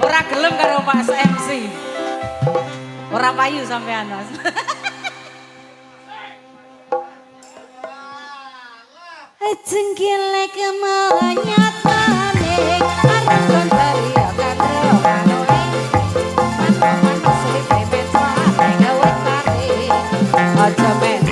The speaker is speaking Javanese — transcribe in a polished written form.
Ora gelem karo Mas MC. Ora payu sampean Mas. Jengkile kemenyat maning arep kontari akan rokanole man-man sulit pepen swate gawe kare aja men